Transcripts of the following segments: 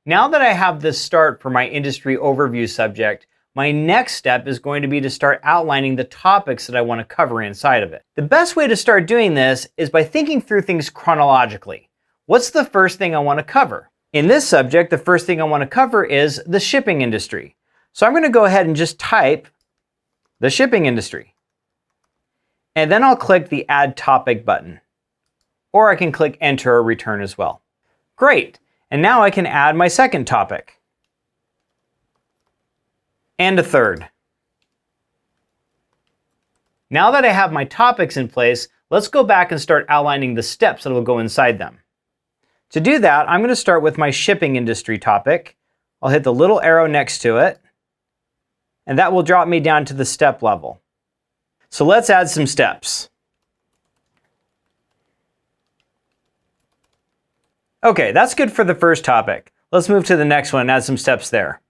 Now that I have this start for my industry overview subject, my next step is going to be to start outlining the topics that I want to cover inside of it. The best way to start doing this is by thinking through things chronologically. What's the first thing I want to cover? In this subject, the first thing I want to cover is the shipping industry. So I'm going to go ahead and just type the shipping industry. And then I'll click the Add Topic button. Or I can click Enter or Return as well. Great! And now I can add my second topic. And a third. Now that I have my topics in place, let's go back and start outlining the steps that will go inside them. To do that, I'm going to start with my shipping industry topic. I'll hit the little arrow next to it, and that will drop me down to the step level. So let's add some steps. Okay, that's good for the first topic. Let's move to the next one and add some steps there.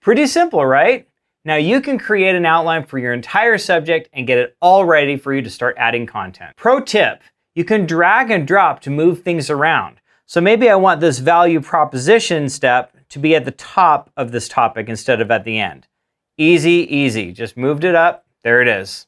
Pretty simple, right? Now you can create an outline for your entire subject and get it all ready for you to start adding content. Pro tip, you can drag and drop to move things around. So maybe I want this value proposition step to be at the top of this topic instead of at the end. Easy, easy. Just moved it up. There it is.